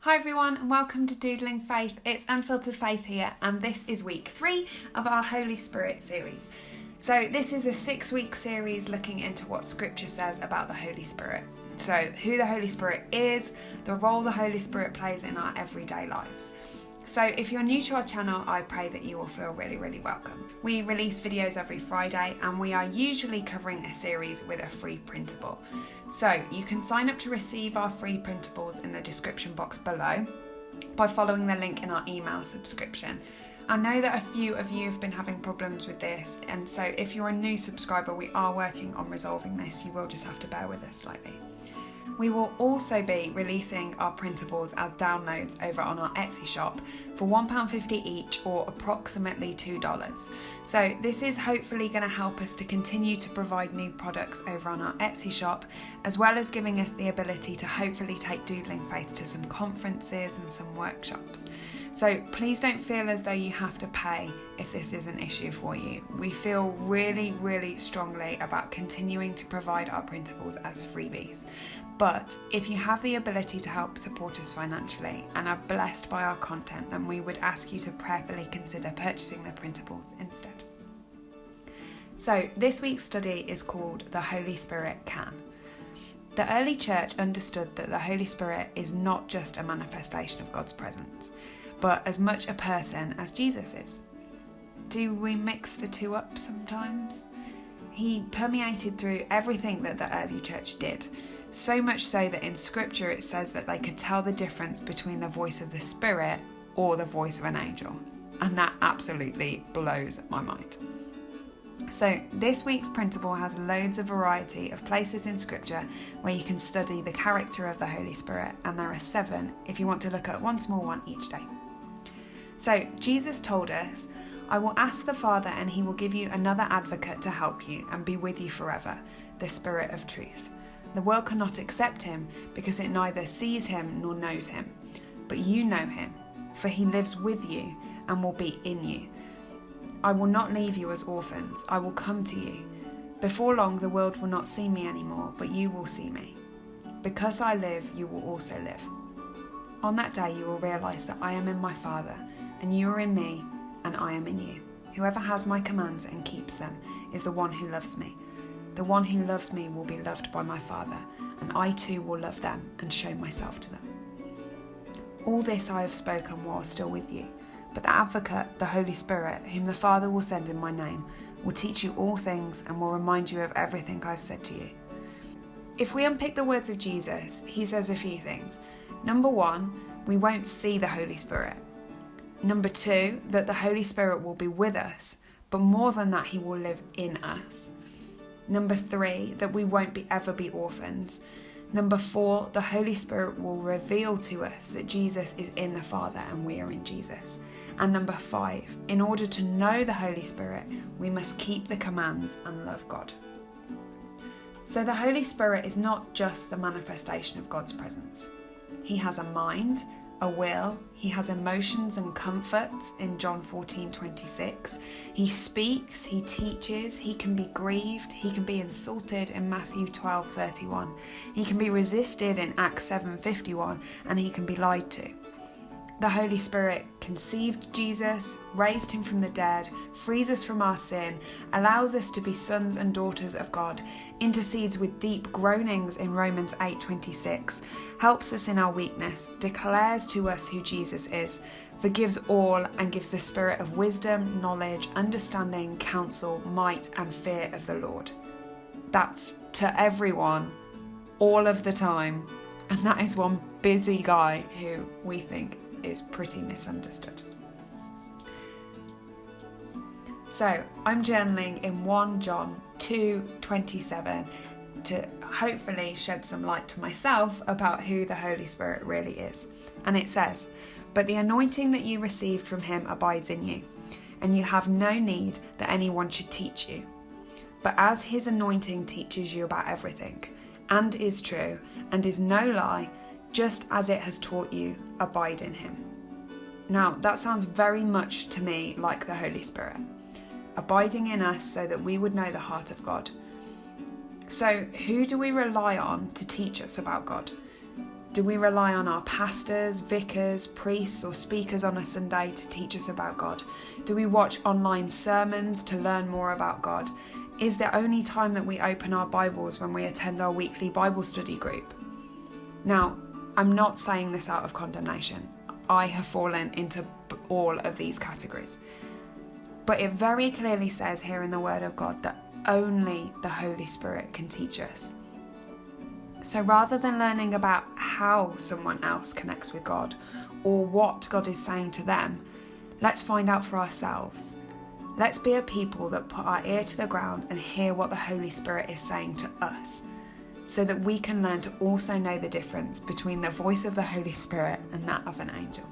Hi everyone and welcome to Doodling Faith. It's Unfiltered Faith here and this is week 3 of our Holy Spirit series. So this is a 6-week series looking into what Scripture says about the Holy Spirit. So who the Holy Spirit is, the role the Holy Spirit plays in our everyday lives. So if you're new to our channel, I pray that you will feel really welcome. We release videos every Friday and we are usually covering a series with a free printable. So you can sign up to receive our free printables in the description box below by following the link in our email subscription. I know that a few of you have been having problems with this, and so if you're a new subscriber, we are working on resolving this. You will just have to bear with us slightly. We will also be releasing our printables as downloads over on our Etsy shop for £1.50 each, or approximately $2. So this is hopefully going to help us to continue to provide new products over on our Etsy shop, as well as giving us the ability to hopefully take Doodling Faith to some conferences and some workshops. So please don't feel as though you have to pay if this is an issue for you. We feel really strongly about continuing to provide our printables as freebies. But if you have the ability to help support us financially and are blessed by our content, then we would ask you to prayerfully consider purchasing the printables instead. So this week's study is called The Holy Spirit Can. The early church understood that the Holy Spirit is not just a manifestation of God's presence, but as much a person as Jesus is. Do we mix the two up sometimes? He permeated through everything that the early church did, so much so that in Scripture it says that they could tell the difference between the voice of the Spirit or the voice of an angel. And that absolutely blows my mind. So this week's printable has loads of variety of places in Scripture where you can study the character of the Holy Spirit, and there are 7 if you want to look at one small one each day. So Jesus told us, "I will ask the Father and he will give you another advocate to help you and be with you forever, the Spirit of truth. The world cannot accept him because it neither sees him nor knows him. But you know him, for he lives with you and will be in you. I will not leave you as orphans. I will come to you. Before long the world will not see me anymore, but you will see me. Because I live, you will also live. On that day you will realize that I am in my Father, and you are in me, and I am in you. Whoever has my commands and keeps them is the one who loves me. The one who loves me will be loved by my Father, and I too will love them and show myself to them. All this I have spoken while still with you, but the Advocate, the Holy Spirit, whom the Father will send in my name, will teach you all things and will remind you of everything I've said to you." If we unpick the words of Jesus, he says a few things. Number 1, we won't see the Holy Spirit. Number 2, that the Holy Spirit will be with us, but more than that, he will live in us. Number 3, that we won't ever be orphans. Number 4, the Holy Spirit will reveal to us that Jesus is in the Father and we are in Jesus. And number 5, in order to know the Holy Spirit, we must keep the commands and love God. So the Holy Spirit is not just the manifestation of God's presence. He has a mind, a will, he has emotions and comforts in John 14:26. He speaks, he teaches, he can be grieved, he can be insulted in Matthew 12:31. He can be resisted in Acts 7:51, and he can be lied to. The Holy Spirit conceived Jesus, raised him from the dead, frees us from our sin, allows us to be sons and daughters of God, intercedes with deep groanings in Romans 8:26, helps us in our weakness, declares to us who Jesus is, forgives all, and gives the spirit of wisdom, knowledge, understanding, counsel, might, and fear of the Lord. That's to everyone, all of the time, and that is one busy guy who we think is pretty misunderstood. So I'm journaling in 1 John 2:27 to hopefully shed some light to myself about who the Holy Spirit really is. And it says, "But the anointing that you received from him abides in you, and you have no need that anyone should teach you. But as his anointing teaches you about everything, and is true, and is no lie, just as it has taught you, abide in him." Now, that sounds very much to me like the Holy Spirit, abiding in us so that we would know the heart of God. So, who do we rely on to teach us about God? Do we rely on our pastors, vicars, priests or speakers on a Sunday to teach us about God? Do we watch online sermons to learn more about God? Is the only time that we open our Bibles when we attend our weekly Bible study group? Now, I'm not saying this out of condemnation. I have fallen into all of these categories. But it very clearly says here in the Word of God that only the Holy Spirit can teach us. So rather than learning about how someone else connects with God or what God is saying to them, let's find out for ourselves. Let's be a people that put our ear to the ground and hear what the Holy Spirit is saying to us, so that we can learn to also know the difference between the voice of the Holy Spirit and that of an angel.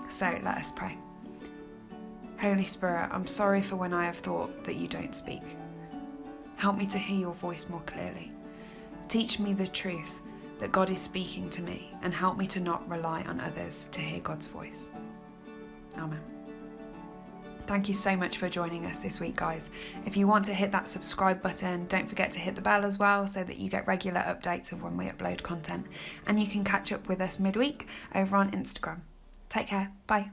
So let us pray. Holy Spirit, I'm sorry for when I have thought that you don't speak. Help me to hear your voice more clearly. Teach me the truth that God is speaking to me, and help me to not rely on others to hear God's voice. Amen. Thank you so much for joining us this week, guys. If you want to hit that subscribe button, don't forget to hit the bell as well so that you get regular updates of when we upload content. And you can catch up with us midweek over on Instagram. Take care. Bye.